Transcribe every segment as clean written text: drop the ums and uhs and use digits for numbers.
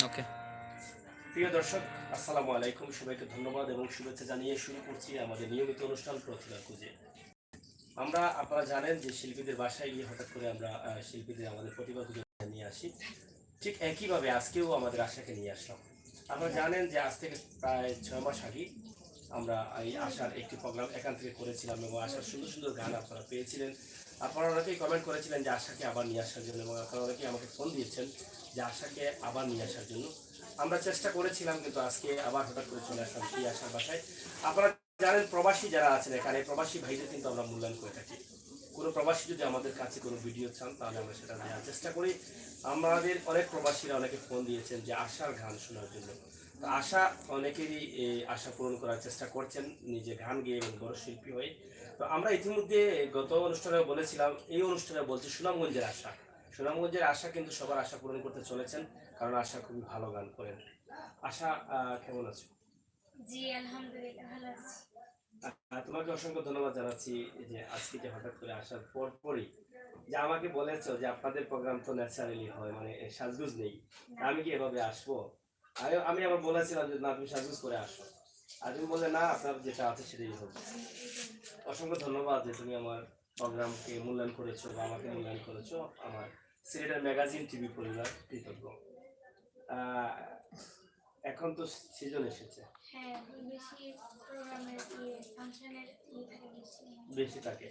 ওকে। প্রিয় দর্শক, আসসালামু আলাইকুম। সবাইকে ধন্যবাদ এবং শুভেচ্ছা জানিয়ে শুরু করছি আমাদের নিয়মিত অনুষ্ঠান প্রতিভার খুঁজে। আপনারা জানেন যে শিল্পীদের বাসায় গিয়ে হঠাৎ করে আমরা শিল্পীদের আমাদের প্রতিভা খুঁজে নিয়ে আসি। ঠিক একইভাবে আজকেও আমাদের আশাকে নিয়ে আসলাম। আপনারা জানেন যে আজ থেকে প্রায় 6 মাস আগে আমরা এই আশার একটি প্রোগ্রাম এখান থেকে করেছিলাম এবং আশার সুন্দর সুন্দর গান আপনারা পেয়েছিলেন। আপনারা অনেকেই কমেন্ট করেছিলেন যে আশাকে আবার নিয়ে আসার জন্য, এবং আপনারা অনেকেই আমাকে ফোন দিয়েছেন যে আশাকে আবার নিয়ে আসার জন্য। আমরা চেষ্টা করেছিলাম, কিন্তু আজকে আবার হঠাৎ করে চলে আসলাম সেই আশার বাসায়। আপনারা জানেন, প্রবাসী যারা আছেন এখানে, প্রবাসী ভাইদের কিন্তু আমরা মূল্যায়ন করে থাকি। কোনো প্রবাসী যদি আমাদের কাছে কোনো ভিডিও চান তাহলে আমরা সেটা দেওয়ার চেষ্টা করি। আমাদের অনেক প্রবাসীরা অনেকে ফোন দিয়েছেন যে আশার গান শোনার জন্য। তো আশা অনেকেরই এই আশা পূরণ করার চেষ্টা করছেন নিজে গান গেয়ে এবং বড় শিল্পী হয়ে। তো আমরা ইতিমধ্যে গত অনুষ্ঠানে বলেছিলাম, এই অনুষ্ঠানে বলছি সুনামগঞ্জের আশা। সুনামগঞ্জের আশা কিন্তু সবার আশা পূরণ করতে চলেছেন, কারণ আশা খুবই ভালো গান করেন। আশা, কেমন আছো? জি আলহামদুলিল্লাহ ভালো আছি। তোমাকে অসংখ্য ধন্যবাদ জানাচ্ছি যে আজকে যে হঠাৎ করে আসার পরই যে আমাকে বলেছো যে আপনাদের প্রোগ্রাম তো ন্যাচারালি হয়, মানে সাজগুজ নেই, আমি কি এভাবে আসবো? আমি আবার বলেছিলাম যে না, তুমি সাজগুজ করে আসো। আর তুমি বললে না, আপনার যেটা আছে সেটাই হবে। অসংখ্য ধন্যবাদ যে তুমি আমার প্রোগ্রামকে মূল্যায়ন করেছো বা আমাকে মূল্যায়ন করেছো। আমার সিলেটের ম্যাগাজিন টিভি পরিবার কৃতজ্ঞ। আহ, এখন তো সিজন এসেছে, হ্যাঁ বেশি প্রোগ্রামের ফাংশনের থাকে বেশি। বেশি থাকে।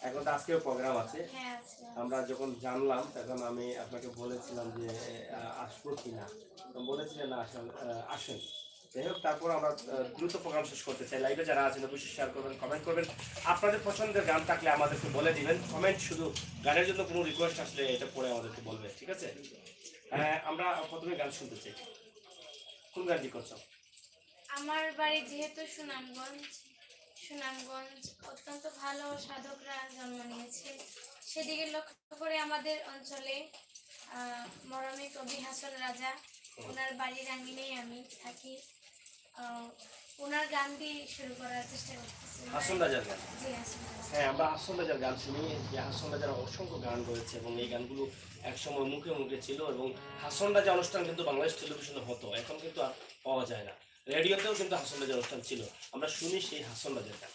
এখন তো আজকেও প্রোগ্রাম আছে। হ্যাঁ আছে। আমরা যখন জানলাম তখন আমি আপনাকে বলেছিলাম যে আসবো কি না, বলেছিলেন না আসেন। যাই হোক, তারপর আমরা দ্রুত প্রোগ্রাম শেষ করতে চাই। লাইভে যারা আছেন অবশ্যই শেয়ার করবেন, কমেন্ট করবেন। আপনাদের পছন্দের গান থাকলে আমাদেরকে বলে দিবেন। কমেন্ট শুধু গানের জন্য কোনো রিকোয়েস্ট আসলে এটা পরে আমাদেরকে বলবে, ঠিক আছে? আমরা প্রথমে গান শুনতে চাই। কোন গানটি করছো? আমার বাড়ি যেহেতু সুনামগঞ্জ, সুনামগঞ্জ অত্যন্ত ভালো সাধকরা জন্ম নিয়েছে। সেদিকে লক্ষ্য করে আমাদের অঞ্চলে মরমী কবি হাসন রাজা, ওনার বাড়ির আঙ্গিনেই আমি থাকি। ওনার গান দিয়ে শুরু করার চেষ্টা করতেছি। হাসন রাজার গান? জি হাসন রাজা। হ্যাঁ, আমরা হাসন রাজার গান শুনি। যে হাসন রাজার অসংখ্য গান রয়েছে এবং এই গানগুলো একসময় মুখে মুখে ছিল, এবং হাসন রাজা অনুষ্ঠান কিন্তু বাংলাদেশ টেলিভিশনে হতো, এখন কিন্তু আর পাওয়া যায় না। রেডিওতেও কিন্তু হাসন রাজার অনুষ্ঠান ছিল। আমরা শুনি সেই হাসন রাজার গান।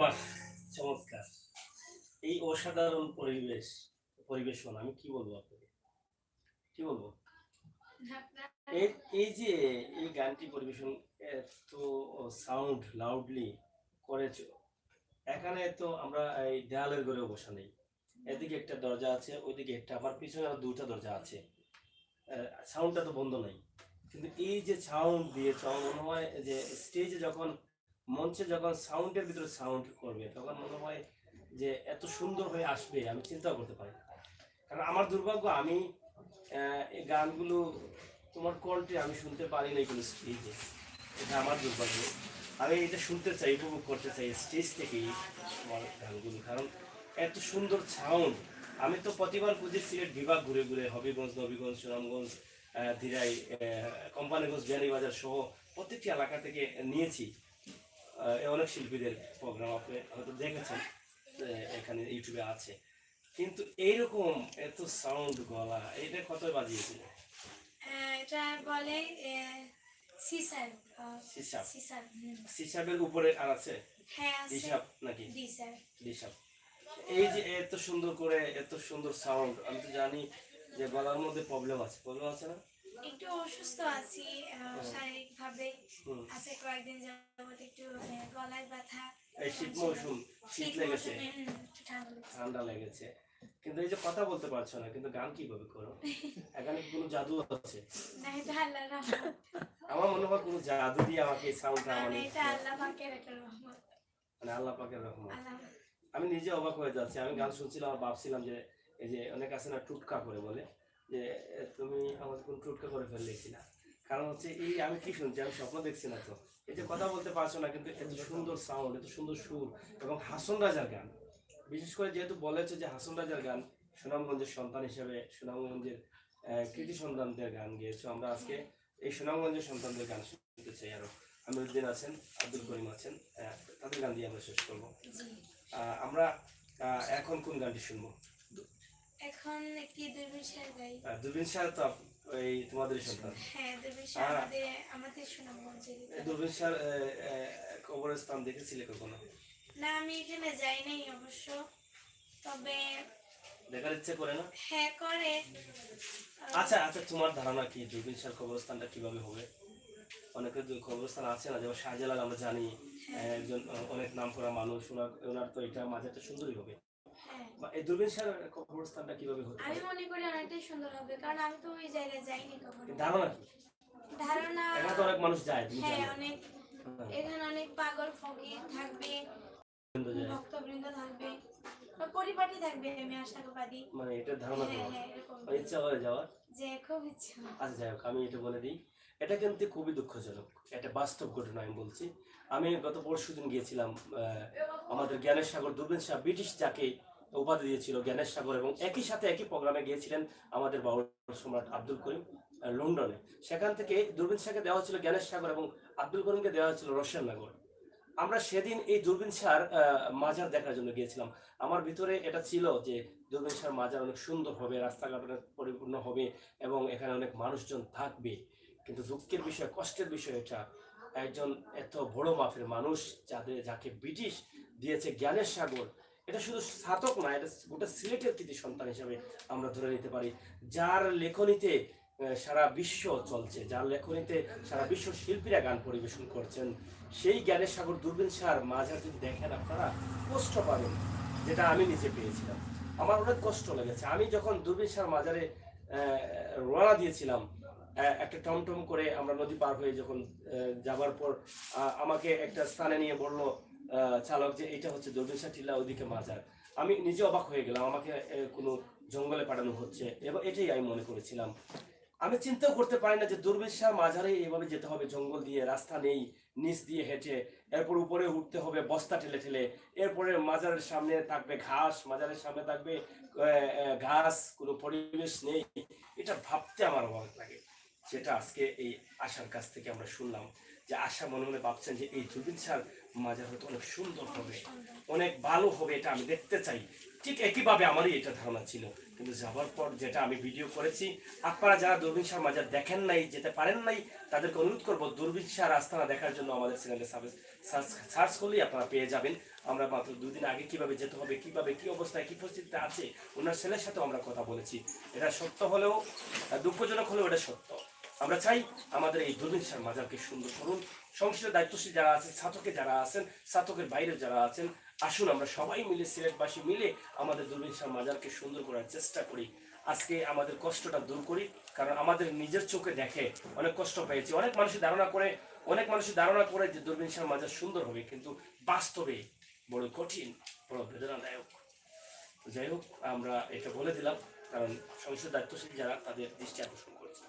বাহ, চমৎকার! এই অসাধারণ পরিবেশন আমি কি বলবো আপনাকে, কি বলবো? এই এই যে এই গানটি পরিবেশন এত সাউন্ড লাউডলি করেছো, এখানে তো আমরা এই দেয়ালের ঘরে বসা নেই, এদিকে একটা দরজা আছে, ওইদিকে একটা, আমার পিছনে আরো দুটা দরজা আছে, সাউন্ডটা তো বন্ধ নাই, কিন্তু এই যে সাউন্ড দিয়েছ আমার মনে হয় যে স্টেজে যখন, মঞ্চে যখন সাউন্ডের ভিতরে সাউন্ড করবে তখন মনে হয় যে এত সুন্দর হয়ে আসবে আমি চিন্তাও করতে পারি না। কারণ আমার দুর্ভাগ্য, আমি এই গানগুলো তোমার কণ্ঠে আমি শুনতে পারি না কোনো স্টেজে, এটা আমার দুর্ভাগ্য। আমি এটা শুনতে চাই, উপভোগ করতে চাই স্টেজ থেকেই তোমার গানগুলো, কারণ এত সুন্দর সাউন্ড। আমি তো প্রতিবার খুঁজে সিলেট বিভাগ ঘুরে ঘুরে হবিগঞ্জ, নবীগঞ্জ, সুনামগঞ্জ, দিরাই, কোম্পানিগঞ্জ, বিয়ানীবাজার সহ প্রত্যেকটি এলাকা থেকে নিয়েছি অনেক শিল্পীদের প্রোগ্রাম, আপনি হয়তো দেখেছেন, এখানে ইউটিউবে আছে। কিন্তু এইরকম এত সাউন্ড গলা, এটা কত বাজিয়েছিল? এটা বলে সিসার। সিসাব। সিসার। সিসাবের উপরে আর আছে হ্যাঁ আছে। ডিসাব নাকি? ডিসার। ডিসাব। এই যে এত সুন্দর করে এত সুন্দর সাউন্ড, আমি তো জানি যে গলার মধ্যে প্রবলেম আছে, প্রবলেম আছে না? একটু অসুস্থ আছি শারীরিক ভাবে। আছে কয়েকদিন যাবত একটু গলায় ব্যথা। এই শীত মৌসুম, শীত লেগেছে, একটু ঠান্ডা লেগেছে। ঠান্ডা লেগেছে, কিন্তু এই যে কথা বলতে পারছো না, কিন্তু গান কিভাবে করো? এখানে কি কোনো জাদু আছে? না, এটা আল্লাহর রহমত। আমার মনে হয় কোনো জাদু দিয়ে আমাকে এই সাউন্ডটা, না, মানে এটা আল্লাহ পাকের একটা রহমত। মানে আল্লাহ পাকের রহমত। আল্লাহ। আমি নিজে অবাক হয়ে যাচ্ছি, আমি গান শুনছিলাম আর ভাবছিলাম যে এই যে অনেক আছে না টুটকা করে বলে, যে তুমি আমাকে কোন টুটকা করে ফেললে কিনা, কারণ হচ্ছে এই আমি কি শুনছি, আমি স্বপ্ন দেখছি না তো, এই যে কথা বলতে পারছো না কিন্তু এত সুন্দর সাউন্ড, এত সুন্দর সুর, এবং হাসন রাজার গান, বিশেষ করে যেহেতু বলেছে যে হাসন রাজার গান, সুনামগঞ্জের সন্তান হিসেবে সুনামগঞ্জের কৃতি সন্তানদের গান গেয়েছো, আমরা আজকে এই সুনামগঞ্জের সন্তানদের গান শুনতে চাই। আরো আমিরুদ্দিন আছেন, আব্দুল করিম আছেন, তাদের গান দিয়ে আমরা শেষ করবো। আমরা এখন কোন গানটি শুনবো? এখন একটি দুর্বিন শাহ গাই। দুর্বিন শাহ তো এই তোমাদেরই সন্তান। হ্যাঁ, দুর্বিন শাহ আমাদের সুনামগঞ্জের। দুর্বিন শাহ কবরস্থান দেখেছিলে কখনো? না, আমি এখানে যাই নাই অবশ্য, তবে দেখার ইচ্ছে করে না? হ্যাঁ করে। আচ্ছা আচ্ছা, তোমার ধারণা কি দুর্বিন শাহ কবরস্থানটা কিভাবে হবে? অনেকের কবরস্থান আছে না, যেমন শাহজালাল আমরা জানি একজন অনেক নাম করা মানুষ, ওনার তো এটা মাঝারটা সুন্দরই হবে, এই দুর্বিন শাহ কবরস্থানটা কিভাবে হবে? আমি মনে করি অনেকটাই সুন্দর হবে, কারণ আমি তো ওই জায়গায় যাইনি কখনো। ধারণা কি? ধারণা, এখানে তো অনেক মানুষ যায়, তুমি হ্যাঁ জানো। অনেক, এখানে অনেক পাগল ফকির থাকবে, ভক্তবৃন্দ থাকবে, পরিপাটি থাকবে, আমি আশাবাদী। মানে এটা ধারণা তোমার, এরকম ইচ্ছা করে যাওয়ার? যে খুব ইচ্ছা। আচ্ছা যাই হোক, আমি এটা বলে দিই, এটা কিন্তু খুবই দুঃখজনক, এটা বাস্তব ঘটনা আমি বলছি। আমি গত পরশুদিন গিয়েছিলাম আমাদের জ্ঞানের সাগর, দুর্বিন শাহ ব্রিটিশ যাকে উপাধি দিয়েছিল জ্ঞানের সাগর, এবং একই সাথে একই প্রোগ্রামে গিয়েছিলেন আমাদের বাউল সম্রাট আব্দুল করিম লন্ডনে। সেখান থেকে দুর্বিন শাহকে দেওয়া হচ্ছিল জ্ঞানের সাগর এবং আব্দুল করিমকে দেওয়া হচ্ছিল রোশননগর। আমরা সেদিন এই দুর্বিন শাহর মাজার দেখার জন্য গিয়েছিলাম। আমার ভিতরে এটা ছিল যে দুর্বিন শাহর মাজার অনেক সুন্দর হবে, রাস্তাঘাট অনেক পরিপূর্ণ হবে এবং এখানে অনেক মানুষজন থাকবে। কিন্তু দুঃখের বিষয়, কষ্টের বিষয়, এটা একজন এত বড় মাপের মানুষ যাকে ব্রিটিশ দিয়েছে জ্ঞানের সাগর, এটা শুধু স্নাতক না, এটা গোটা সিলেটের কৃতি সন্তান হিসেবে আমরা ধরে নিতে পারি, যার লেখনীতে সারা বিশ্ব চলছে, যার লেখনীতে সারা বিশ্ব শিল্পীরা গান পরিবেশন করছেন। সেই জ্ঞানের সাগর দুর্বিন শাহর মাঝার যদি দেখেন আপনারা কষ্ট পাবেন, যেটা আমি নিজে পেয়েছিলাম। আমার অনেক কষ্ট লেগেছে। আমি যখন দুর্বিন শাহর মাজারে রওনা দিয়েছিলাম, একটা টমটম করে আমরা নদী পার হয়ে যখন যাবার পর আমাকে একটা স্থানে নিয়ে বললো চালক যে এটা হচ্ছে দুর্বিন শাহ টিলা, ওইদিকে মাজার। আমি নিজে অবাক হয়ে গেলাম, আমাকে কোনো জঙ্গলে পাঠানো হচ্ছে, এবং এটাই আমি মনে করেছিলাম। আমি চিন্তাও করতে পারি না যে দুর্বিন শাহ মাজারে এভাবে যেতে হবে, জঙ্গল দিয়ে, রাস্তা নেই, নিচ দিয়ে হেঁটে, এরপর উপরে উঠতে হবে বস্তা ঠেলে ঠেলে, এরপরে মাজারের সামনে থাকবে ঘাস, মাজারের সামনে থাকবে ঘাস, কোনো পরিবেশ নেই। এটা ভাবতে আমার অবাক লাগে, যেটা আজকে এই আশার কাছ থেকে আমরা শুনলাম যে আশা মনে মনে ভাবছেন যে এই দূরবীন শাহ মাজার হয়তো অনেক সুন্দর হবে, সুন্দর। অনেক ভালো হবে, এটা আমি দেখতে চাই। ঠিক একইভাবে আমারই এটা ধারণা ছিল, কিন্তু যাওয়ার পর যেটা আমি ভিডিও করেছি, আপনারা যারা দূরবীন শাহ মাজার দেখেন নাই, যেতে পারেন নাই, তাদেরকে অনুরোধ করবো দূরবীন শাহ আস্তানা দেখার জন্য আমাদের চ্যানেলে সার্চ করলেই আপনারা পেয়ে যাবেন। আমরা মাত্র 2 দিন আগে কিভাবে যেতে হবে, কিভাবে কি অবস্থায় কি পরিস্থিতিতে আছে ওনার ছেলের সাথেও আমরা কথা বলেছি। এটা সত্য হলেও দুঃখজনক হলেও এটা সত্য। আমরা চাই আমাদের এই দূরবীন শাহ মাজারকে সুন্দর করুন। সংশ্লিষ্ট দায়িত্বশীল যারা আছেন, ছাত্রকে যারা আছেন, ছাত্রকের বাইরে যারা আছেন, আসুন আমরা সবাই মিলে, সিলেটবাসী মিলে আমাদের দূরবীন শাহ মাজারকে সুন্দর করার চেষ্টা করি। আজকে আমাদের কষ্টটা দূর করি, কারণ আমাদের নিজের চোখে দেখে অনেক কষ্ট পেয়েছি। অনেক মানুষের ধারণা করে যে দূরবীন শাহ মাজার সুন্দর হবে, কিন্তু বাস্তবে বড় কঠিন, বড় বেদনাদায়ক। যাই হোক, আমরা এটা বলে দিলাম কারণ সংসদ দায়িত্বশীল যারা, তাদের দৃষ্টি আকর্ষণ করছে।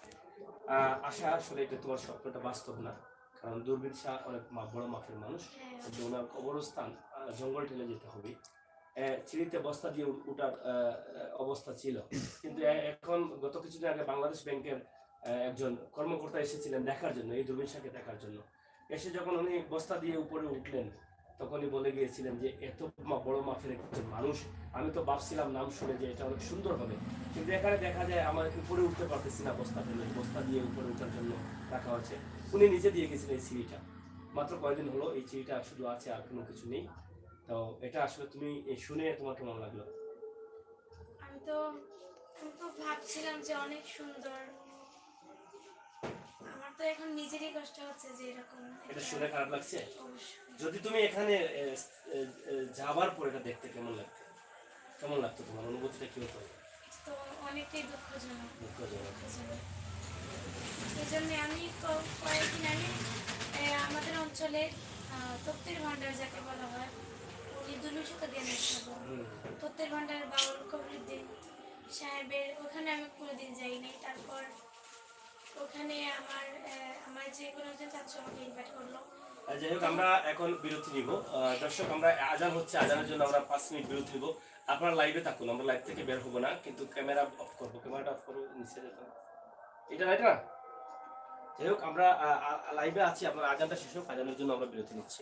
আশা আসলে এটা তোমার স্বপ্নটা বাস্তব না, কারণ দূরবীন শাহ অনেক বড় মাপের মানুষ, কিন্তু ওনার কবরস্থান জঙ্গল ঠেলে যেতে হবে। চিনিতে বস্তা দিয়ে উঠার অবস্থা ছিল, কিন্তু এখন গত কিছুদিন আগে বাংলাদেশ ব্যাংকের একজন কর্মকর্তা এসেছিলেন দেখার জন্য, এই দূরবীন শাহকে দেখার জন্য। এসে যখন উনি বস্তা দিয়ে উপরে উঠলেন, তখনই বলে গিয়েছিলেন যে এত বড় মাপের একজন মানুষ, আমি তো ভাবছিলাম নাম শুনে যে এটা অনেক সুন্দর হবে, কিন্তু এখানে দেখা যায় আমার উপরে উঠতে পারতেছি না, বস্তা দিয়ে উপরে উঠার জন্য রাখা হচ্ছে। উনি নিজে দিয়ে গেছিলেন এই সিঁড়িটা, মাত্র কয়েকদিন হলো এই সিঁড়িটা শুধু আছে, আর কোনো কিছু নেই। তো এটা আসলে তুমি শুনে তোমার কেমন লাগলো? আমি তো ভাবছিলাম যে অনেক সুন্দর। আমার তো এখন নিজেরই কষ্ট হচ্ছে যে এরকম এটা শুনে খারাপ লাগছে? অবশ্যই। যদি তুমি এখানে যাবার পর এটা দেখতে কেমন লাগতো, তোমার অনুভূতিটা কি হতো? তো অনেকটাই দুঃখজনক। দুঃখজনক। এই জন্য আমি কয়েকদিন আগে আমাদের অঞ্চলে তত্ত্বের ভান্ডার যাকে বলা হয়, উনি দুলু শতাধিক তত্ত্বের ভান্ডার বাউল কবিরউদ্দিন সাহেবের ওখানে আমি কোনোদিন যাই নাই। তারপর ওখানে আমার যে কোনো একজন ছাত্র আমাকে ইনভাইট করলো। যাই হোক, আমরা এখন বিরতি নিব। দর্শক, আমরা আজান হচ্ছে, আজানের জন্য আমরা 5 মিনিট বিরতি নিব। আপনারা লাইভে থাকুন, আমরা লাইভ থেকে বের হবো না, কিন্তু ক্যামেরা অফ করবো। ক্যামেরাটা অফ করো, নিচে যেতে হবে। এটা না, এটা না। যাই হোক, আমরা লাইভে আছি, আপনার আজানটা শেষ হোক, আজানের জন্য আমরা বিরতি নিচ্ছি।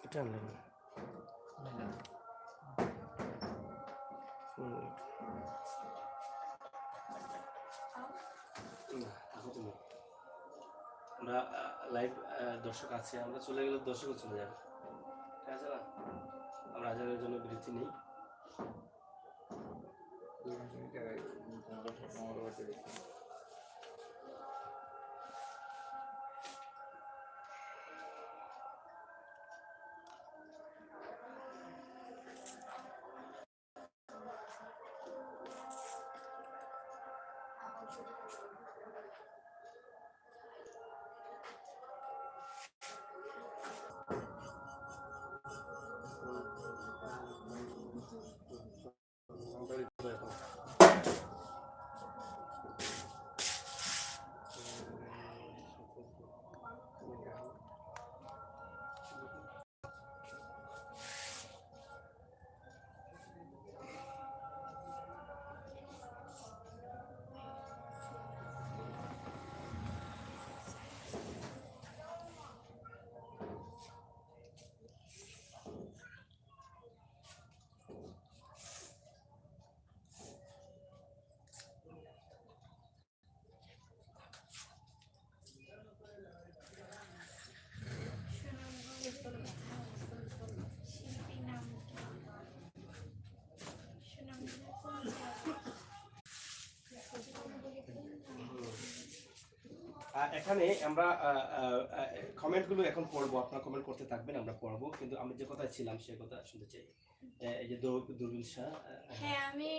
এটা আনলেন না? আমরা লাইভ দর্শক আছে, আমরা চলে গেলে দর্শকও চলে যাবে, ঠিক আছে না? আমরা আজানের জন্য বিরতি নেই। শিল্পীর নাম সুনামগঞ্জের কোন এখানে আমরা কমেন্টগুলো এখন পড়বো, আপনারা কমেন্ট করতে থাকবেন, আমরা পড়বো। কিন্তু আমি যে কথায় ছিলাম সে কথা শুনতে চাই। এই যে দূরবীন শাহ, হ্যাঁ, আমি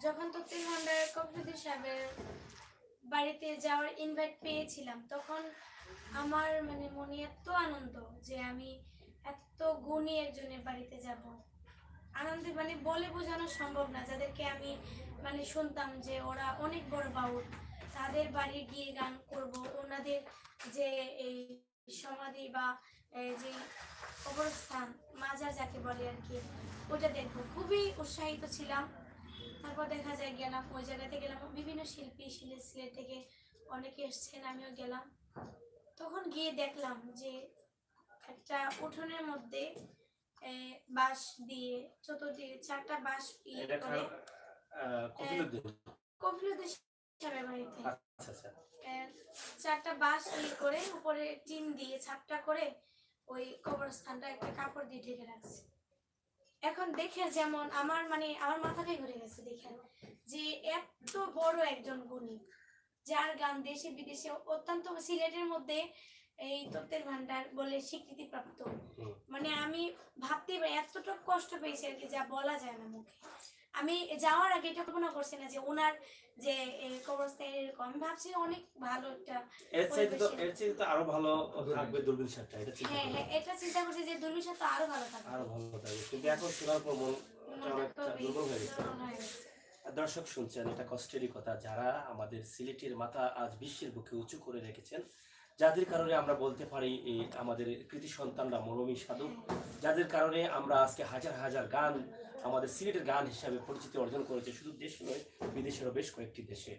যখন তত্ত্বের ভান্ডার কবিরউদ্দিন সাহেবের বাড়িতে যাওয়ার ইনভাইট পেয়েছিলাম, তখন আমার মনে এত আনন্দ যে আমি এত গুণী একজনের বাড়িতে যাব। আনন্দে বলে বোঝানো সম্ভব না। যাদেরকে আমি শুনতাম যে ওরা অনেক বড় বাউল, তাদের বাড়ি গিয়ে গান করব, ওনাদের যে এই সমাধি বা যে কবরস্থান মাজার যাকে বলে আর কি, ওটা দেখবো। খুবই উৎসাহিত ছিলাম। তারপর দেখা যায় গেলাম ওই জায়গাতে গেলাম, বিভিন্ন শিল্পী সিলেট থেকে অনেকে এসছেন, আমিও গেলাম। তখন গিয়ে দেখলাম যে একটা উঠোনের মধ্যে বাঁশ দিয়ে চতুর্দিকে 4টা বাঁশ করে কফিলুদ্দিন সাহেবের বাড়িতে 4টা বাঁশ করে উপরে টিন দিয়ে ছাপটা করে ওই কবরস্থানটা একটা কাপড় দিয়ে ঢেকে রাখছে। এখন দেখে যেমন আমার আমার মাথাটাই ঘুরে গেছে দেখে, যে এত বড় একজন গুণী, যার গান দেশে বিদেশে অত্যন্ত, সিলেটের মধ্যে এই তত্ত্বের ভান্ডার বলে স্বীকৃতি প্রাপ্ত। আমি ভাবতে এতটা কষ্ট পেয়েছি আর কি, যা বলা যায় না মুখে। আমি যাওয়ার আগে এটা কল্পনা করছি না যে ওনার যে কবরস্থান এরকম, আমি ভাবছি অনেক ভালো একটা, এর চাইতে তো আরো ভালো থাকবে দূরবীন শাহটা, এটা চিন্তা হ্যাঁ হ্যাঁ এটা চিন্তা করছি যে দূরবীন শাহ তো আরো ভালো থাকবে, কিন্তু এখন শোনার পর মনটা অনেকটা দুর্বল হয়ে গেছে। দর্শক শুনছেন, এটা কষ্টেরই কথা, যারা আমাদের সিলেটের মাথা আজ বিশ্বের বুকে উঁচু করে রেখেছেন, যাদের কারণে আমরা বলতে পারি আমাদের কৃতি সন্তানরা মরমী সাধক, যাদের কারণে আমরা আজকে হাজার হাজার গান আমাদের সিলেটের গান হিসাবে পরিচিতি অর্জন করেছে, শুধু দেশে নয় বিদেশেরও বেশ কয়েকটি দেশে।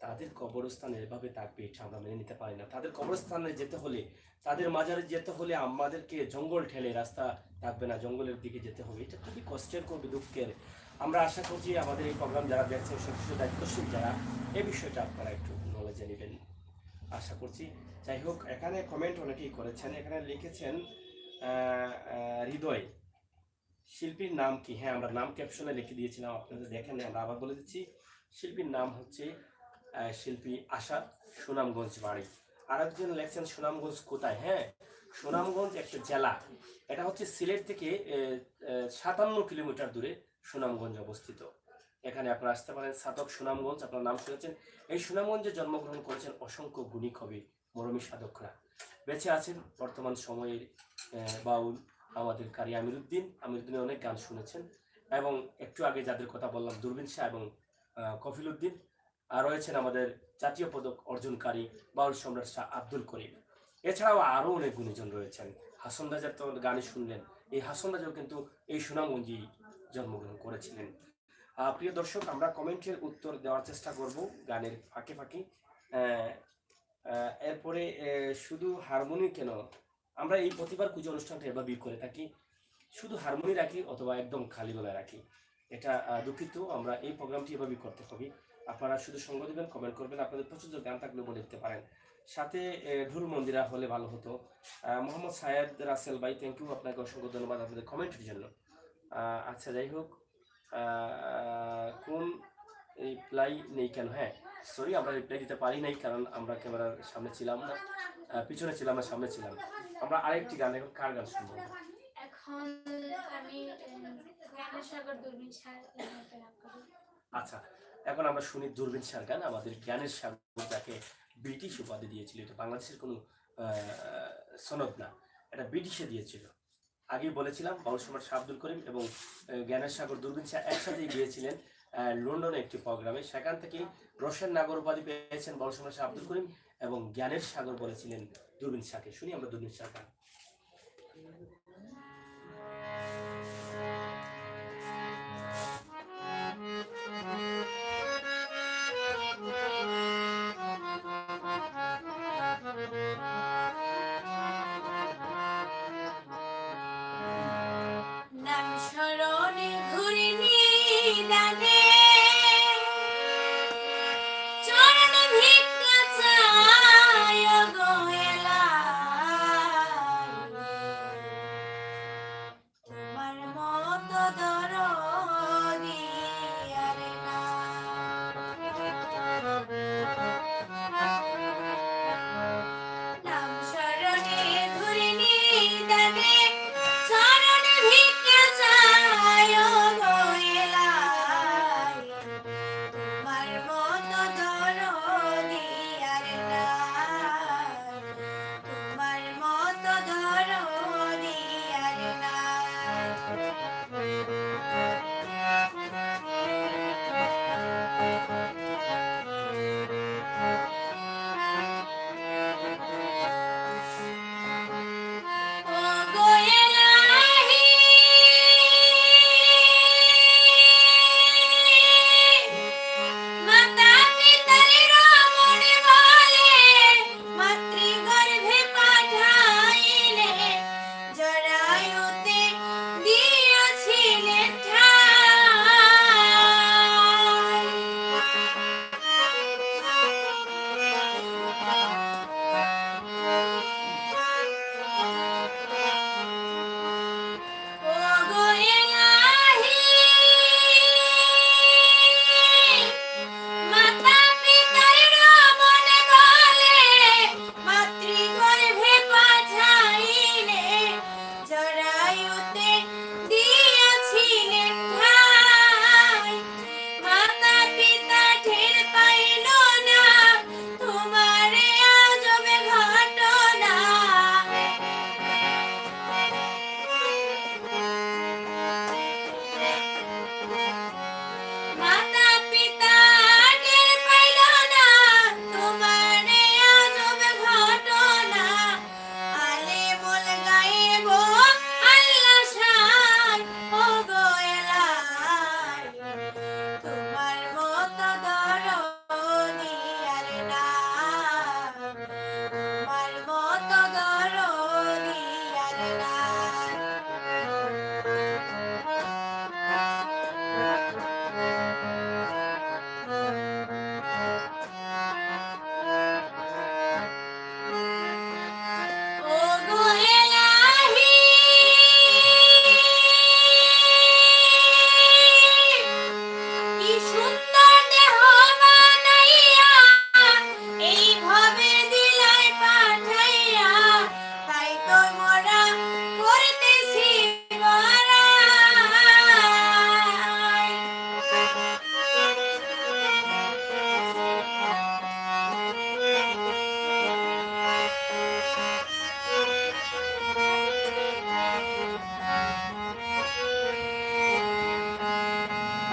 তাদের কবরস্থানে এভাবে থাকবে এটা আমরা মেনে নিতে পারি না। তাদের কবরস্থানে যেতে হলে, তাদের মাজারে যেতে হলে আমাদেরকে জঙ্গল ঠেলে, রাস্তা থাকবে না, জঙ্গলের দিকে যেতে হবে। এটা খুবই কষ্টের, খুবই দুঃখের। আমরা আশা করছি আমাদের এই প্রোগ্রাম যারা দেখছেন, সবকিছু দায়িত্বশীল যারা, এই বিষয়টা আপনারা একটু নলেজে নেবেন আশা করছি। যাই হোক, এখানে কমেন্ট অনেকেই করেছেন, এখানে লিখেছেন হৃদয়, শিল্পীর নাম কি? হ্যাঁ, আমরা নাম ক্যাপশনে লিখে দিয়েছিলাম, আপনাদের দেখেন, আমরা আবার বলে দিচ্ছি, শিল্পীর নাম হচ্ছে শিল্পী আশা, সুনামগঞ্জ বাড়ি। আরেকজন লেখছেন সুনামগঞ্জ কোথায়? হ্যাঁ, সুনামগঞ্জ একটা জেলা, এটা হচ্ছে সিলেট থেকে 57 কিলোমিটার দূরে সুনামগঞ্জ অবস্থিত। এখানে আপনারা আসতে পারেন। সাধক সুনামগঞ্জ, আপনার নাম শুনেছেন। এই সুনামগঞ্জে জন্মগ্রহণ করেছেন অসংখ্য গুণী কবি, মরমী সাধকরা। বেঁচে আছেন বর্তমান সময়ের বাউল আমাদের কারি আমিরুদ্দিনের অনেক গান শুনেছেন, এবং একটু আগে যাদের কথা বললাম দূরবীন শাহ এবং কফিলুদ্দিন, আর রয়েছেন আমাদের জাতীয় পদক অর্জনকারী বাউল সম্রাট শাহ আব্দুল করিম। এছাড়াও আরও অনেক গুণীজন রয়েছেন। হাসন রাজার তো গানই শুনলেন, এই হাসন রাজাও কিন্তু এই সুনামগঞ্জেই জন্মগ্রহণ করেছিলেন। প্রিয় দর্শক, আমরা কমেন্টের উত্তর দেওয়ার চেষ্টা করব গানের ফাঁকে ফাঁকে। এরপরে শুধু হারমোনি কেন, আমরা এই প্রতিবার পুজো অনুষ্ঠানটা এভাবেই করে থাকি, শুধু হারমোনি রাখি অথবা একদম খালি গলায় রাখি। এটা দুঃখিত, আমরা এই প্রোগ্রামটি এভাবেই করতে হবে। আপনারা শুধু সঙ্গ দেবেন, কমেন্ট করবেন, আপনাদের পছন্দ গান থাকলে বলে দিতে পারেন। সাথে ঢুল মন্দিরা হলে ভালো হতো। মোহাম্মদ সায়েদ রাসেল ভাই, থ্যাংক ইউ, আপনাকে অসংখ্য ধন্যবাদ আপনাদের কমেন্টের জন্য। আচ্ছা, যাই হোক, কোন রিপ্লাই নেই কেন? হ্যাঁ, সরি, আমরা রিপ্লাই দিতে পারি নাই, কারণ আমরা ক্যামেরার সামনে ছিলাম না, পিছনে ছিলাম না, সামনে ছিলাম। আমরা আরেকটি গান, এখন কার গান শুনবো? এখন আমি জ্ঞানের সাগর দূরবীন শাহ। আচ্ছা, এখন আমরা শুনি দূরবীন শাহর গান। আমাদের জ্ঞানের সাগর, যাকে ব্রিটিশ উপাধি দিয়েছিল, এটা বাংলাদেশের কোনো সনদ না, এটা ব্রিটিশে দিয়েছিল। আগেই বলেছিলাম, বাউল সম্রাট শাহ আব্দুল করিম এবং জ্ঞানের সাগর দূরবীন শাহ একসাথেই গিয়েছিলেন লন্ডনে একটি প্রোগ্রামে। সেখান থেকেই রোশন নাগর উপাধি পেয়েছেন বাউল সম্রাট শাহ আব্দুল করিম, এবং জ্ঞানের সাগর বলেছিলেন দূরবীন শাহকে। শুনি আমরা দূরবীন শাহর গান। নাম স্মরণে ঘুরিনি দানে, চরণ ভিক্ষা চায় গো এলা, সুন্দর দেহ বানাইয়া এইভাবে দিলাই পাঠাইয়া, তাই তো মোরা করতেছি বাড়াই।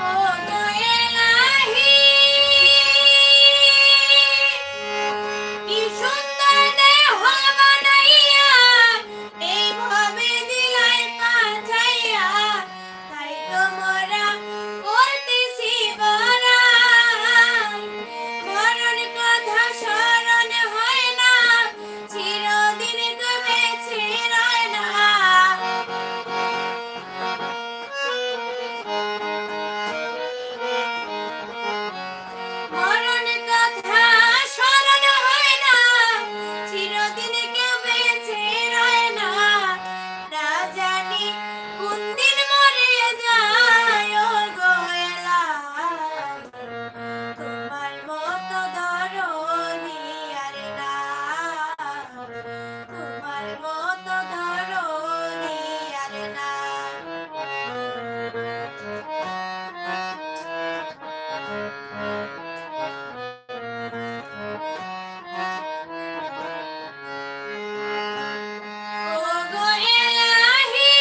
ও গো এলাহি, কি সুন্দর দেহ বানাইয়া এইভাবে দিলাই পাঠাইয়া, তাই তো মোরা করতেছি বাড়াই। মরণ কথা স্মরণ হয় না, চিরদিন গো বেঁচে রয় না। মরণ কথা স্মরণ হয় না, চিরদিন কেউ বেঁচে রয় না। না জানি কোন দিন মরে যায় ও গো এলাহি, তোমার মতো ধরণী আর নাই, তোমার মতো ধরণী আর নাই। ও গো এলাহি,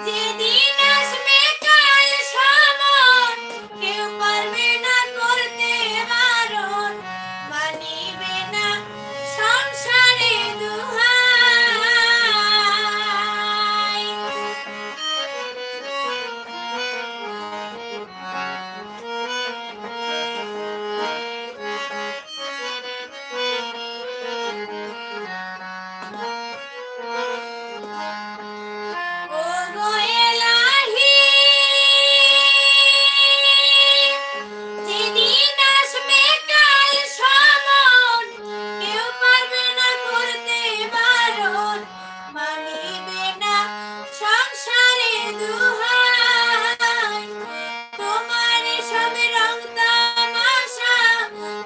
যেদিন আসবে কাল সমন, কেউ পারবে না করতে বারণ, মানিবে না সংসারে দুহাই। ও গো এলাহি, যেদিন আসবে কাল সমন, কেউ পারবে না করতে বারণ, মানিবে না সংসারে দুহাই। তোমার সব রং তামাশা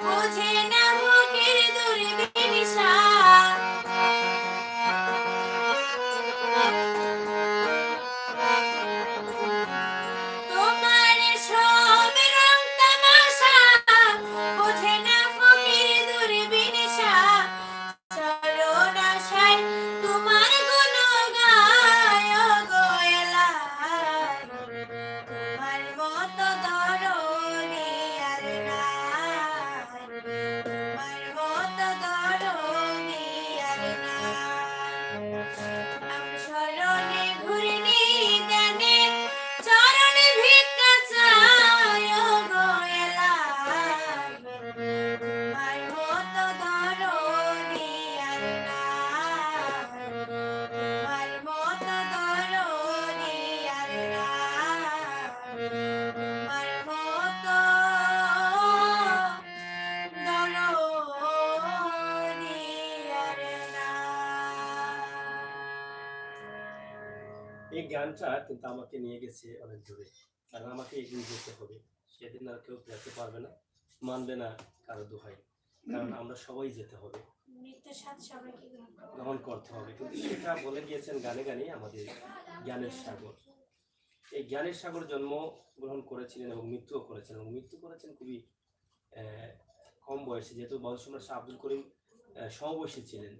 বোঝে না ফকির দুর্বিনীশা। তোমার সব রং তামাশা বোঝে না ফকির দুর্বিনীশা। চরণ আশায় তোমার গুণ গায় ও গো এলাহি, তোমার মতো ধরণী আর নাই, তোমার মতো ধরণী আর নাই। আমি শরণে ঘুরনি জ্ঞানে, চরণে ভিক্ষা চাই ও গো এলাহি, তোমার মতো ধরণী আর নাই, তোমার মতো ধরণী আর নাই, তোমার মতো ধরণী আর নাই। এই গানটা কিন্তু আমাকে নিয়ে গেছে অনেক দূরে, কারণ আমাকে এগিয়ে যেতে হবে। সেদিন আর কেউ যেতে পারবে না, মানবে না কারো দোহাই, কারণ আমরা সবাই যেতে হবে, মৃত্যুর স্বাদ সবাইকে গ্রহণ করতে হবে। কিন্তু সেটা বলে গিয়েছেন গানে গানে আমাদের জ্ঞানের সাগর। এই জ্ঞানের সাগর জন্ম গ্রহণ করেছিলেন এবং মৃত্যুও করেছেন, এবং মৃত্যু করেছেন খুবই কম বয়সে, যেহেতু বাউল সম্রাট শাহ আব্দুল করিম সমবয়সী ছিলেন।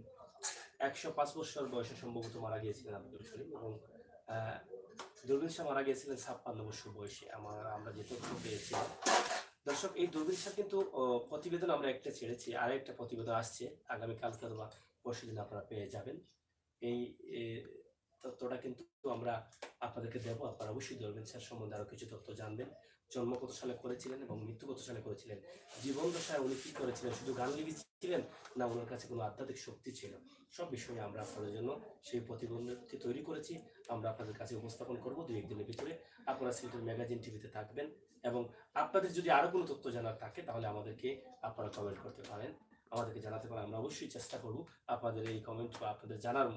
105 বছর বয়সে সম্ভবত মারা গিয়েছিলেন আব্দুল করিম, এবং দুর্বিন শাহ মারা গিয়েছিলেন 56 বছর বয়সে, আমরা যে তথ্য পেয়েছিলাম। দর্শক, এই দুর্বিন শাহ কিন্তু প্রতিবেদন আমরা একটা ছেড়েছি, আর একটা প্রতিবেদন আসছে আগামীকালকে অথবা পরশুদিন আপনারা পেয়ে যাবেন। এই তথ্যটা কিন্তু আমরা আপনাদেরকে দেবো। আপনারা অবশ্যই দুর্বিন শাহ সম্বন্ধে আরো কিছু তথ্য জানবেন। জন্ম কত সালে করেছিলেন এবং মৃত্যু কত সালে করেছিলেন, জীবন দশায় উনি কি করেছিলেন, শুধু গান লিখেছিলেন না ওনার কাছে কোনো আধ্যাত্মিক শক্তি ছিল, সব বিষয়ে আমরা আপনাদের জন্য সেই প্রতিবন্ধকটি তৈরি করেছি। আমরা আপনাদের কাছে উপস্থাপন করব 2-1 দিনের ভিতরে। আপনারা সিলেটের ম্যাগাজিন টিভিতে থাকবেন, এবং আপনাদের যদি আরো কোনো তথ্য জানার থাকে তাহলে আমাদেরকে আপনারা কমেন্ট করতে পারেন, আমাদেরকে জানাতে পারেন। আমরা অবশ্যই চেষ্টা করব আপনাদের এই কমেন্ট বা আপনাদের জানার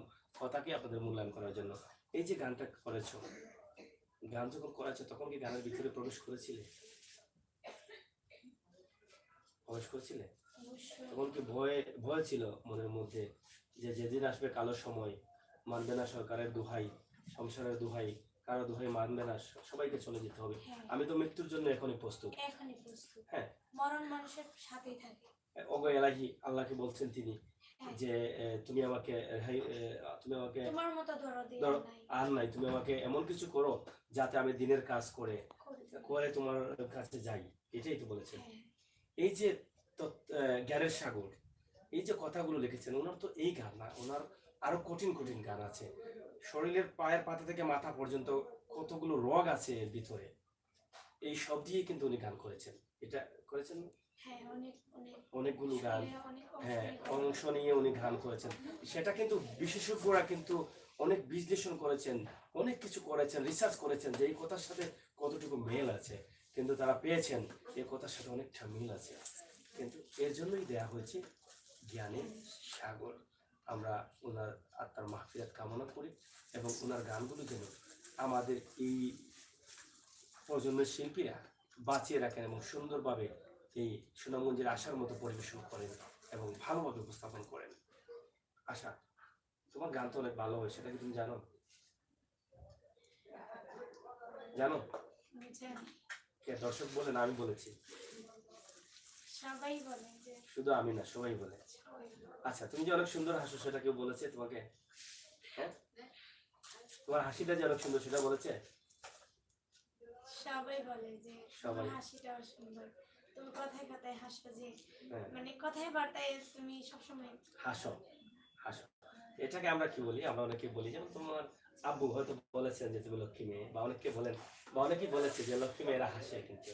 কথাকে আপনাদের মূল্যায়ন করার জন্য। এই যে গানটা করেছো, গান যখন করেছো তখন কি গানের ভিতরে প্রবেশ করেছিলে? প্রবেশ করেছিলে? অবশ্যই। তখন কি ভয় ছিল মনের মধ্যে যে যেদিন আসবে কালো সময়, মানবে না সরকারের দোহাই, সংসারের দোহাই, কারো দোহাই মানবে না, সবাইকে চলে যেতে হবে, হ্যাঁ, আমি তো মৃত্যুর জন্য এখনই প্রস্তুত। এখনই প্রস্তুত। হ্যাঁ, মরণ মানুষের সাথেই থাকে। ওগো এলাহি, আল্লাহকে বলছেন তিনি হ্যাঁ, যে তুমি আমাকে তুমি আমাকে তোমার মতো দরদি আর ধরো নাই। আর নাই, তুমি আমাকে এমন কিছু করো যাতে আমি দিনের কাজ করে করে দিবে। করে তোমার কাছে যাই, এটাই তো বলেছেন। হ্যাঁ, এই যে জ্ঞানের সাগর, এই যে কথাগুলো লিখেছেন, ওনার তো এই গান না, ওনার আরো কঠিন কঠিন গান আছে। শরীরের পায়ের পাতা থেকে মাথা পর্যন্ত কতগুলো রগ আছে এর ভিতরে, এই সব দিয়ে কিন্তু উনি গান করেছেন। এটা করেছেন হ্যাঁ, অনেক অনেক অনেকগুলো গান, শরীরে অনেক অংশ হ্যাঁ, নিয়ে কথা অংশ নিয়ে উনি গান করেছেন। সেটা কিন্তু বিশেষজ্ঞরা কিন্তু অনেক বিশ্লেষণ করেছেন, অনেক কিছু করেছেন, রিসার্চ করেছেন যে এই কথার সাথে কতটুকু মিল আছে, কিন্তু তারা পেয়েছেন এই কথার সাথে অনেকটা মিল আছে। কিন্তু এর জন্যই দেয়া হয়েছে জ্ঞানের সাগর। আমরা ওনার আত্মার মাহফিরাত কামনা করি এবং ওনার গানগুলো যেন আমাদের এই প্রজন্মের শিল্পীরা বাঁচিয়ে রাখেন এবং সুন্দরভাবে এই সুনামগঞ্জের আশার মতো পরিবেশন করেন এবং ভালোভাবে উপস্থাপন করেন। আশা, তোমার গান তো অনেক ভালো হয়, সেটা কি তুমি জানো? জানো? জানি। কে দর্শক বলে না আমি বলেছি? সবাই বলে যে শুধু আমি না, সবাই বলে। সবাই বলে। আচ্ছা, তুমি যে অনেক সুন্দর হাসো সেটা কেউ বলেছে তোমাকে? হ্যাঁ, তোমার হাসিটা যে অনেক সুন্দর সেটা বলেছে? সবাই বলে যে তোমার সবাই। হাসিটাও সুন্দর, তুমি কথায় কথায় হাসো, যে হ্যাঁ, মানে কথায় বার্তায় তুমি সবসময় হাসো হাসো, এটাকে আমরা কি বলি, আমরা অনেকে বলি, যেমন তোমার আব্বু হয়তো বলেছেন যে তুমি লক্ষ্মী মেয়ে, বা অনেকে বলেন, বা অনেকেই বলেছে যে লক্ষ্মী মেয়েরা হাসে। কিন্তু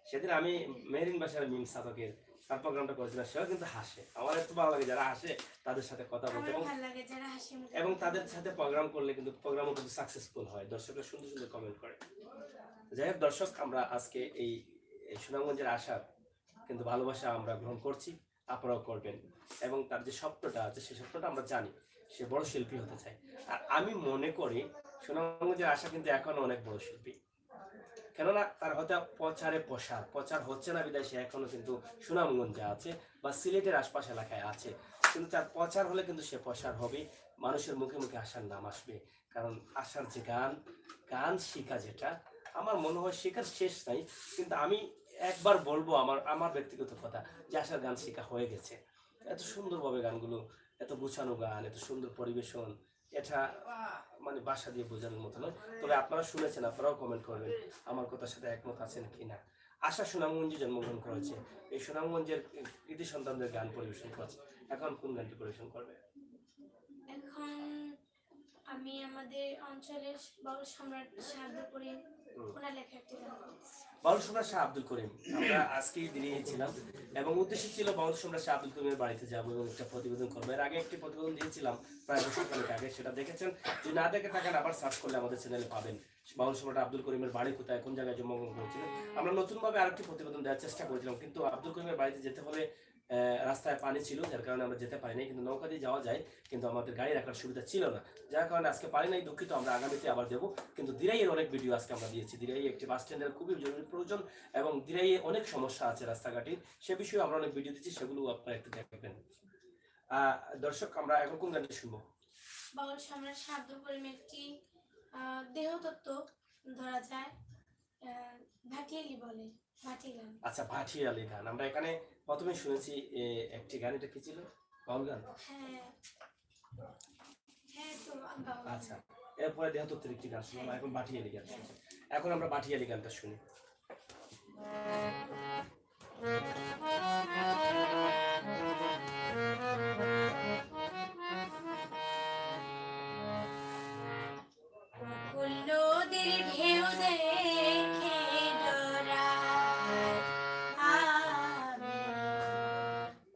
সেদিন আমি মেহরিন বাসার মিম সাধকের তার প্রোগ্রামটা করেছিলাম, সেও কিন্তু হাসে। আমার একটু ভালো লাগে যারা হাসে, তাদের সাথে কথা বলতে, আমার এবং ভালো লাগে যারা হাসি মুখে এবং কথা তাদের বলে। সাথে প্রোগ্রাম করলে কিন্তু প্রোগ্রামও কিন্তু সাকসেসফুল হয়, দর্শকরা সুন্দর সুন্দর কমেন্ট করে। যাই হোক দর্শক, আমরা আজকে এই এই সুনামগঞ্জের আশার কিন্তু ভালোবাসা আমরা গ্রহণ করছি, আপনারাও করবেন। এবং তার যে স্বপ্নটা আছে সেই স্বপ্নটা আমরা জানি, সে বড় শিল্পী হতে চায়। আর আমি মনে করি সুনামগঞ্জের আশা কিন্তু এখনো অনেক বড় শিল্পী, কেননা তার হয়তো প্রচারে প্রচার হচ্ছে না বিদায় সে এখনো কিন্তু সুনামগঞ্জে আছে বা সিলেটের আশপাশ এলাকায় আছে, কিন্তু তার প্রচার হলে কিন্তু সে প্রসার হবে, মানুষের মুখে মুখে আশার নাম আসবে। কারণ আশার যে গান, গান শিখা যেটা, আমার মনে হয় শেখার শেষ নাই। কিন্তু আমি একবার বলবো আমার আমার ব্যক্তিগত কথা, যে আশার গান শেখা হয়ে গেছে। এত সুন্দরভাবে গানগুলো, এত গুছানো গান, এত সুন্দর পরিবেশন, এটা মানে ভাষা দিয়ে বোঝানোর মতো নয়। তবে আপনারা শুনেছেন, আপনারাও কমেন্ট করবেন আমার কথার সাথে একমত আছেন কিনা। আশা সুনামগঞ্জে জন্মগ্রহণ করেছে, এই সুনামগঞ্জের কৃতি সন্তানদের গান পরিবেশন করেছে। এখন কোন গানটি পরিবেশন করবে? এখন আমি আমাদের অঞ্চলের বাউল সম্রাট শাহাদুল করিম ওনার লেখা একটি গান করছি। বাউল সম্রাট শাহ আব্দুল করিম, আমরা আজকেই দিয়েছিলাম এবং উদ্দেশ্য ছিল বাউল সম্রাট শাহ আব্দুল করিমের বাড়িতে যাবো এবং একটা প্রতিবেদন করবো। এর আগে একটি প্রতিবেদন দিয়েছিলাম প্রায় বছর আগে, সেটা দেখেছেন। যদি না দেখে থাকেন আবার সার্চ করলে আমাদের চ্যানেলে পাবেন বাউল সম্রাট আব্দুল করিমের বাড়ি কোথায়, কোন জায়গায় জন্মগ্রহণ করেছিলেন। আমরা নতুনভাবে আরেকটি প্রতিবেদন দেওয়ার চেষ্টা করেছিলাম, কিন্তু আব্দুল করিমের বাড়িতে যেতে হলে রাস্তায় পানি ছিল, যার কারণে আমরা যেতে পারিনি। কিন্তু নৌকা দিয়ে যাওয়া যায়, কিন্তু আমাদের গাড়ি রাখার সুবিধা ছিল না, যার কারণে আজকে পারি নাই, দুঃখিত। আমরা আগামীতে আবার দেবো। কিন্তু দিরাইয়ের অনেক ভিডিও আজকে আমরা দিয়েছি। দিরাই একটি বাস স্ট্যান্ডের খুবই জরুরি প্রয়োজন এবং দিরাইয়ে অনেক সমস্যা আছে রাস্তাঘাটের, সে বিষয়ে আমরা অনেক ভিডিও দিচ্ছি, সেগুলো আপনারা একটু দেখবেন। দর্শক, আমরা এখন কোন গানটি শুনবো? বাউল সম্রাট শাহাদুল করিমের একটি দেহতত্ত্ব ধরা যায়, ভাটিয়ালি বলে, ভাটি গান। আচ্ছা, ভাটিয়ালি গান আমরা এখানে প্রথমে শুনেছি। একটি গান, এটা কি ছিল? বাউল গান? হ্যাঁ, হ্যাঁ, তো বাউল। আচ্ছা, এরপরে দেহতত্ত্বের একটি গান শুনলাম, এখন ভাটিয়ালি গান শুনছি। এখন আমরা ভাটিয়ালি গানটা শুনি। নদীর ঢেউ দেখে ডরায় আমি,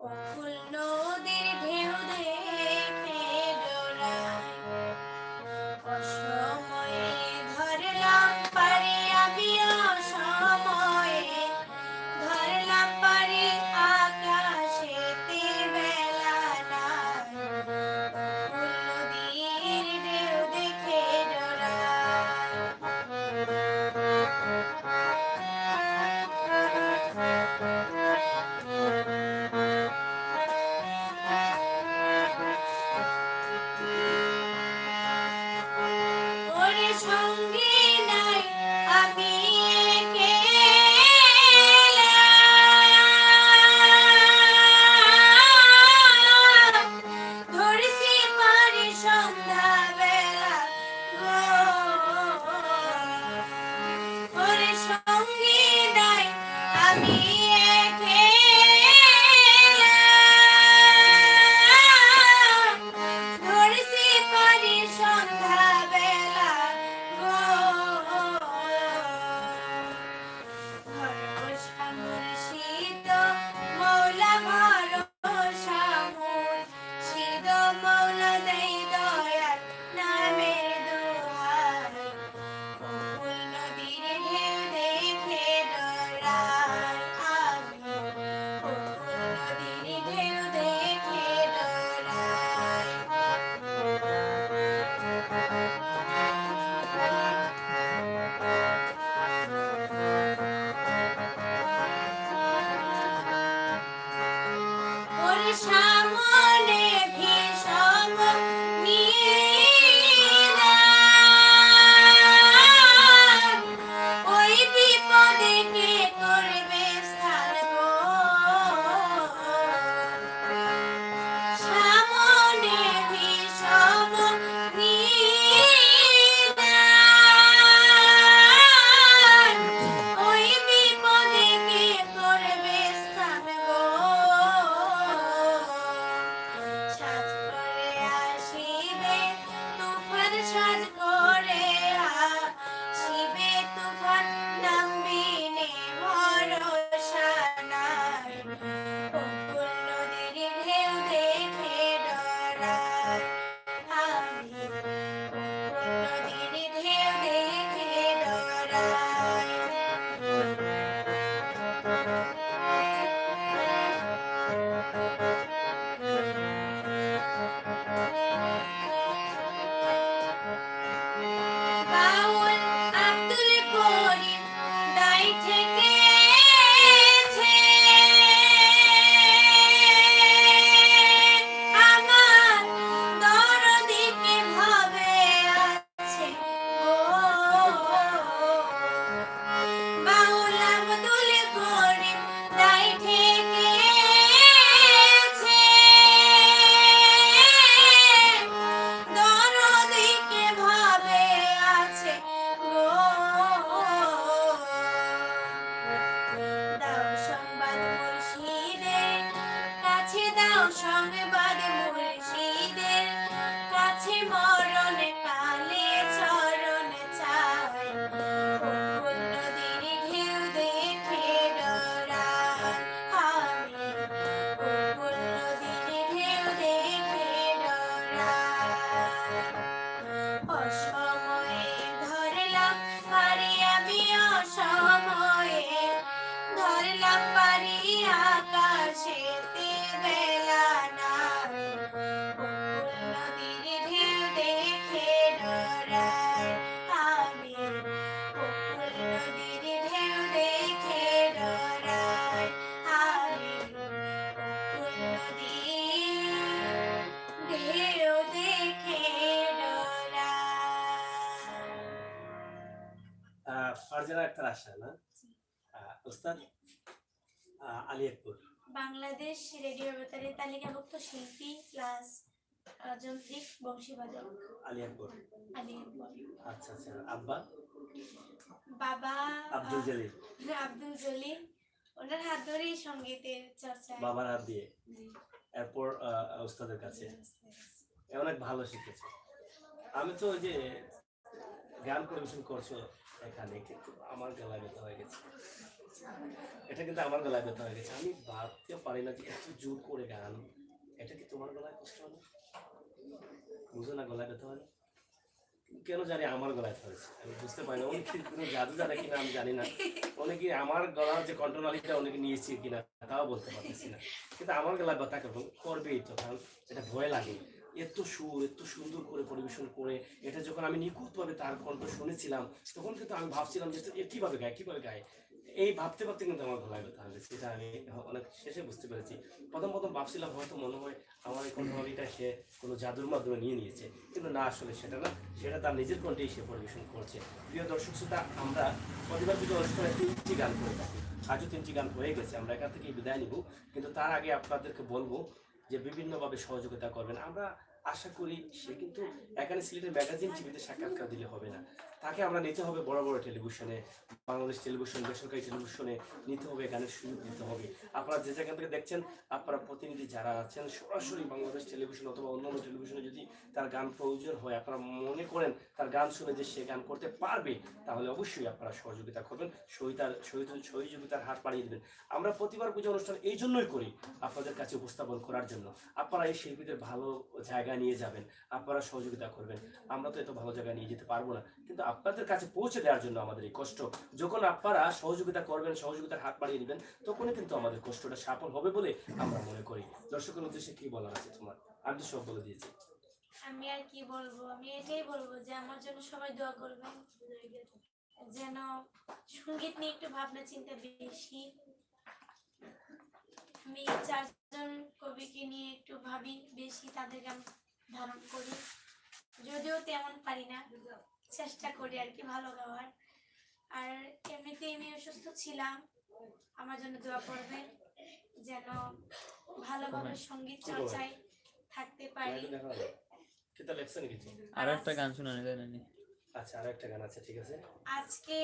অকুল নদীর ঢেউ দেখে ডরায়, অসময়ে ধরলাম পারি আমি, অসময়ে ধরলাম পারি আকাশ সংবাদ মুর্শিদের কাছে মরণ কালে চরণ চাই উপকূল নদীর ঢেউ দেখে ডরাই আমি উপকূল নদীর ঢেউ দেখে ডরাই অসময়ে ধরলাম পারি আমি অসময়ে ধরলাম পারি আকাশেতে বেলা নাই উপকূল নদীর ঢেউ দেখে ডরাই আমি উপকূল নদীর ঢেউ দেখে ডরাই আমি উপকূল নদীর ঢেউ দেখে ডরাই। ফারজানা আক্তার আশা না, ওস্তাদ আলিয়াকপুর, বাংলাদেশ রেডিও বেতারের তালিকাভুক্ত শিল্পী প্লাস যন্ত্রিক বংশীবাদক আলিয়াকপুর। আলিয়াকবর। আচ্ছা আচ্ছা, আব্বা বাবা আব্দুল জলিল, আব্দুল জলিল, ওনার হাত ধরেই সঙ্গীতের চর্চা। বাবার হাত দিয়ে, এরপর ওস্তাদের কাছে অনেক ভালো শিখেছে। আমি তো ওই যে গান পরিবেশন করছো এখানে, কিন্তু আমার গলায় ব্যথা হয়ে গেছে, এটা কিন্তু আমার গলায় ব্যথা হয়ে গেছে। আমি ভাবতেও পারি না যে এত জোর করে গান, এটা কি তোমার গলায় কষ্ট হয় না? বুঝো না গলায় ব্যথা হয় না? কেন জানি আমার গলায় ধরেছে, আমি বুঝতে পারি না। অনেকে কোনো জাদু জানে কিনা আমি জানি না, অনেকে আমার গলার যে কন্ট্রোনালিটা অনেকে নিয়েছি কিনা তাও বলতে পারতেছি না, কিন্তু আমার গলায় ব্যথা করবেই তো, কারণ এটা ভয় লাগে। এত সুর এত সুন্দর করে পরিবেশন করে, এটা যখন আমি নিখুঁতভাবে তার কণ্ঠ শুনেছিলাম, তখন কিন্তু আমি ভাবছিলাম যে এ কিভাবে গায়। এই ভাবতে ভাবতে কিন্তু আমার গলায় ব্যথা হয়েছে, সেটা আমি অনেক শেষে বুঝতে পেরেছি। প্রথম ভাবছিলাম হয়তো মনে হয় আমার এই কণ্ঠনালীটা সে কোনো জাদুর মাধ্যমে নিয়ে নিয়েছে, কিন্তু না, আসলে সেটা না, সেটা তার নিজের কণ্ঠেই সে পরিবেশন করছে। প্রিয় দর্শক শ্রোতা, আমরা প্রতিবার পুজো অনুষ্ঠানে 3টি গান করে থাকি, আজও 3টি গান হয়ে গেছে। আমরা এখান থেকে বিদায় নিব, কিন্তু তার আগে আপনাদেরকে বলবো যে বিভিন্নভাবে সহযোগিতা করবেন। আমরা আশা করি সে কিন্তু এখানে সিলেটের ম্যাগাজিন টিভিতে সাক্ষাৎকার দিলে হবে না, তাকে আমরা নিতে হবে বড় বড় টেলিভিশনে, বাংলাদেশ টেলিভিশন, বেসরকারি টেলিভিশনে নিতে হবে, গানের সুযোগ দিতে হবে। আপনারা যে জায়গা থেকে দেখছেন, আপনারা প্রতিনিধি যারা আছেন, সরাসরি বাংলাদেশ টেলিভিশন অথবা অন্যান্য টেলিভিশনে যদি তার গান প্রয়োজন হয়, আপনারা মনে করেন তার গান শুনে যে সে গান করতে পারবে, তাহলে অবশ্যই আপনারা সহযোগিতা করবেন, সহযোগিতার হাত বাড়িয়ে দেবেন। আমরা প্রতিবার পুজো অনুষ্ঠান এই জন্যই করি, আপনাদের কাছে উপস্থাপন করার জন্য। আপনারা এই শিল্পীদের ভালো জায়গা নিয়ে যাবেন, আপনারা সহযোগিতা করবেন। আমরা তো এত ভালো জায়গায় নিয়ে যেতে পারবো না, কিন্তু আপনাদের কাছে পৌঁছে দেওয়ার জন্য আমাদের এই কষ্ট। যখন আপনারা সহযোগিতা করবেন, সহযোগিতার হাত বাড়িয়ে দিবেন, তখনই কিন্তু আমাদের কষ্টটা সফল হবে বলে আমরা মনে করি। দর্শকের উদ্দেশ্যে কি বলার আছে তোমার? আমি তো সব বলে দিয়েছি। আমি আর কি বলবো, আমি এটাই বলবো যে আমার জন্য সবাই দোয়া করবেন, যেন সঙ্গীত নিয়ে একটু ভাবনা চিন্তা বেশি। আমি 4জন কবিকে নিয়ে একটু ভাবি বেশি, তাদের গান ধারণ করি, যদিও তেমন পারি না, চেষ্টা করি আর কি ভালো গাওয়ার। আর এমনিতেই আমি অসুস্থ ছিলাম, আমার জন্য দোয়া করবেন যেন ভালোভাবে সঙ্গীত চর্চায় থাকতে পারি। কিতা লেখছেন কিছু? আর একটা গান শোনানো যায় না? আচ্ছা, আর একটা গান আছে, ঠিক আছে। আজকে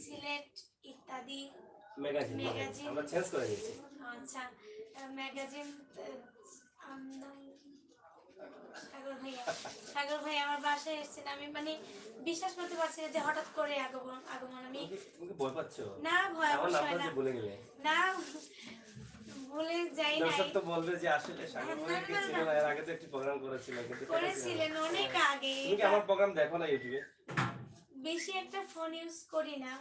সিলেট ইত্যাদি ম্যাগাজিন আমরা চেঞ্জ করে দিয়েছি। আচ্ছা, ম্যাগাজিন সাগর ভাই আমার বাসায় এসেছেন, আমি মানে বিশ্বাস করতে পারছি না যে হঠাৎ করে আগমন। আমি তুমি ভয় পাচ্ছো? না, ভয় আমার অবশ্যই নামটা না, যে ভুলে গেলে না ভুলে যাই নাই। দর্শক তো বলবে যে আসলে সাগর ভাই কি ছিল না, এর আগে তো একটি প্রোগ্রাম করেছিল, কিন্তু করেছিলেন অনেক আগে। তুমি কি আমার প্রোগ্রাম দেখো না ইউটিউবে? বেশি একটা ফোন ইউজ করি না,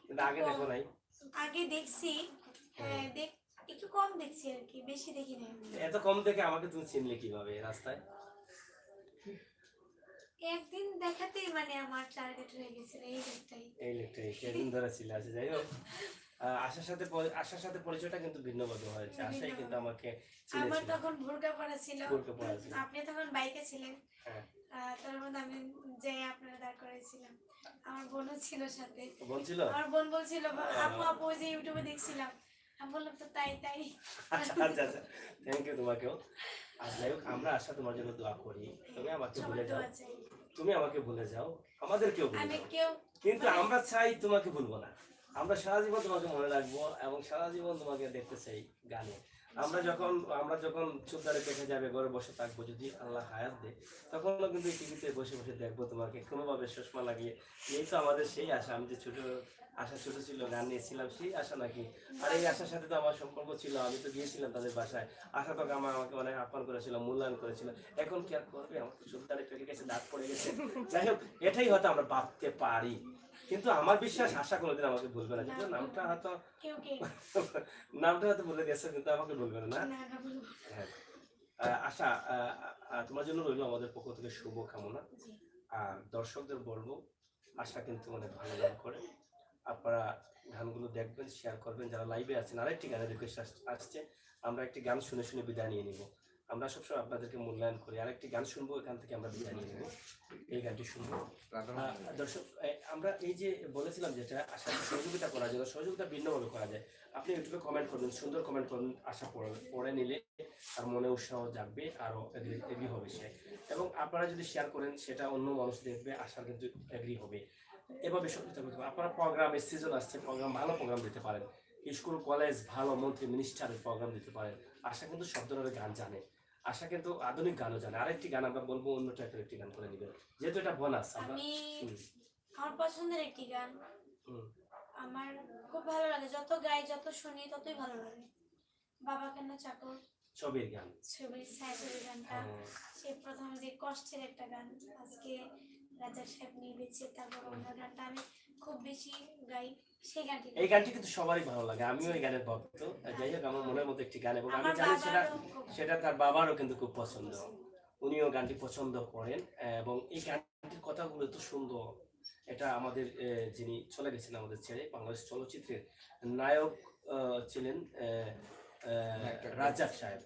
কিন্তু আগে দেখো নাই? আগে দেখছি, হ্যাঁ একটু কম দেখছি আর কি, বেশি দেখি না। এত কম দেখে আমাকে তুমি চিনলে কিভাবে রাস্তায়? একদিন দেখাতেই মানে আমার টার্গেট হয়ে গেছিল এই লোকটাই সেদিন ধরে ছিল। আচ্ছা, যাই হোক, আশার সাথে পরিচয়টা কিন্তু ভিন্নভাবে হয়েছে। আশাই কিন্তু আমাকে আমার চিনেছিল। তখন বোরকা পরা ছিল, বোরকা পরা ছিল। আপনি তখন বাইকে ছিলেন, হ্যাঁ, তার মধ্যে আমি যে আপনারা দাঁড় করেছিলাম, আমার বোনও ছিল সাথে। বোন ছিল? আমার বোন বলছিল আপু আপু ওই যে ইউটিউবে দেখছিলাম, আমি বললাম তো তাই। আচ্ছা আচ্ছা, থ্যাংক ইউ তোমাকেও। আর যাই হোক, আমরা আশা তোমার জন্য দোয়া করি, তুমি আমাকে ভুলে যাও, তুমি আমাকে ভুলে যাও, আমাদেরকেও ভুলে যাও, কিন্তু আমরা চাই তোমাকে ভুলবো না। আমরা সারা জীবন তোমাকে মনে রাখবো এবং সারা জীবন তোমাকে দেখতে চাই গানে। আমরা যখন চুপদারে দেখে যাবে ঘরে বসে থাকবো, যদি আল্লাহ হায়াত দেয় তখনও কিন্তু টিভিতে বসে বসে দেখবো তোমাকে কোনোভাবে চশমা লাগিয়ে। এই তো আমাদের সেই আশা। আমি যে ছোট আশা ছোট ছিল, গান নিয়েছিলাম, সেই আশা নাকি? আর এই আশার সাথে তো আমার সম্পর্ক ছিল, আমি তো গিয়েছিলাম তাদের বাসায়। আশা তো আমাকে অনেক আহ্বান করেছিল, মূল্যায়ন করেছিল। এখন কি আর করবে, আমার তো চুপদারে পেকে গেছে, দাঁত পড়ে গেছে। যাই হোক, এটাই হয়তো আমরা ভাবতে পারি, কিন্তু আমার বিশ্বাস আশা কোনোদিন আমাকে ভুলবে না। কিন্তু নামটা হয়তো কেউ কে নামটা হয়তো বলে গেছে, কিন্তু আমাকে বলবে না, না? না না বলবো। হ্যাঁ। আশা, তোমার জন্য রইলো আমাদের পক্ষ থেকে শুভ কামনা। জি আর দর্শকদের বলবো, আশা কিন্তু অনেক ভালো গান করে। আপনারা গানগুলো দেখবেন, শেয়ার করবেন। যারা লাইভে আছেন, আরেকটি গানের রিকোয়েস্ট আসছে, আমরা একটি গান শুনে শুনে বিদায় নিয়ে নিব। আমরা সবসময় আপনাদেরকে মূল্যায়ন করি। আরেকটি গান শুনবো, এখান থেকে আমরা বিদায় নিয়ে নেব। এই গানটি শুনবো। দর্শক, আমরা এই যে বলেছিলাম যেটা আশাকে সহযোগিতা করার জন্য, সহযোগিতা ভিন্নভাবে করা যায়। আপনি ইউটিউবে কমেন্ট করবেন, সুন্দর কমেন্ট করুন, আশা পড়ে নিলে তার মনে উৎসাহ জাগবে, আরও এগ্রি হবে সে। এবং আপনারা যদি শেয়ার করেন, সেটা অন্য মানুষ দেখবে, আশা কিন্তু এগ্রি হবে। এভাবে সহযোগিতা করতে হবে। আপনারা প্রোগ্রামের সিজন আসছে, ভালো প্রোগ্রাম দিতে পারেন। স্কুল কলেজ ভালো মন্ত্রী মিনিস্টারের প্রোগ্রাম দিতে পারেন। আশা কিন্তু সব ধরনের গান জানে, আশা কিন্তু আধুনিক গানও জানে। আরেকটি গান আমরা বলবো, অন্য টাইপের একটি গান করে নেবেন, যেহেতু এটা বোনাস। আমরা আমি হুম, আমার পছন্দের একটি গান, হুম। আমার খুব ভালো লাগে, যত গাই যত শুনি ততই ভালো লাগে। বাবা কেন চাকর ছবির গান। ছবির ছায়াছবির গানটা, হ্যাঁ। সে প্রথম যে কষ্টের একটা গান, আজকে রাজার সাহেব নিয়ে বেঁচে, তারপর অন্য গানটা আমি খুব বেশি গাই, সেই গানটি এই গানটি কিন্তু সবারই ভালো লাগে, আমিও এই গানের ভক্ত। যাই হোক, আমার মনের মতো একটি গান, এবং আমি আমার জানি সেটা বাবারও খুব সেটা তার বাবারও কিন্তু খুব পছন্দ। উনিও গানটি পছন্দ করেন। এবং এই গানটির কথাগুলো এত সুন্দর। এটা আমাদের যিনি চলে গেছেন আমাদের ছেড়ে, বাংলাদেশ চলচ্চিত্রের নায়ক ছিলেন রাজ্জাক সাহেব।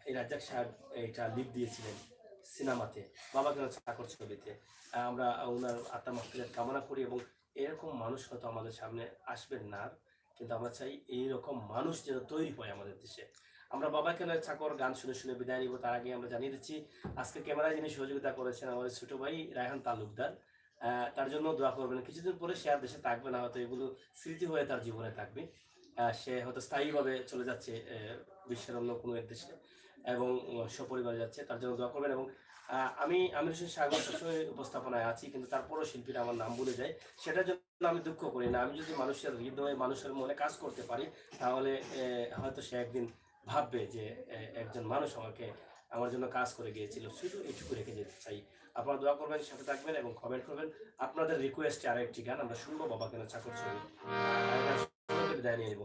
এই রাজ্জাক সাহেব এটা লিড দিয়েছিলেন সিনেমাতে, বাবা কেন চাকর ছবিতে। আমরা ওনার আত্মা মাগফিরাত কামনা করি, এবং এরকম মানুষ হয়তো আমাদের সামনে আসবেন না আর, কিন্তু আমরা চাই এইরকম মানুষ যেন তৈরি হয় আমাদের দেশে। আমরা বাবা কেন চাকর গান শুনে শুনে বিদায় নিব। তার আগে আমরা জানিয়ে দিচ্ছি, আজকে ক্যামেরায় যিনি সহযোগিতা করেছেন আমাদের ছোট ভাই রায়হান তালুকদার। তার জন্য দোয়া করবেন। কিছুদিন পরে সে আর দেশে থাকবে না, হয়তো এগুলো স্মৃতি হয়ে তার জীবনে থাকবে। সে হয়তো স্থায়ীভাবে চলে যাচ্ছে বিশ্বের অন্য কোনো এক দেশে, এবং সপরিবারে যাচ্ছে। তার জন্য দোয়া করবেন। এবং আমি আমির হোসেন সাগর সবসময় উপস্থাপনায় আছি, কিন্তু তারপরও শিল্পীরা আমার নাম ভুলে যায়। সেটার জন্য আমি দুঃখ করি না। আমি যদি মানুষের হৃদয়ে, মানুষের মনে কাজ করতে পারি, তাহলে হয়তো সে একদিন ভাববে যে একজন মানুষ আমার জন্য কাজ করে গিয়েছিল। শুধু এইটুকু রেখে যেতে চাই। আপনারা দোয়া করবেন, সাথে থাকবেন এবং কমেন্ট করবেন। আপনাদের রিকোয়েস্টে আরেকটি গান আমরা শুনবো, বাবা কেন চাকর ছবি। বিদায় নিয়ে নেব।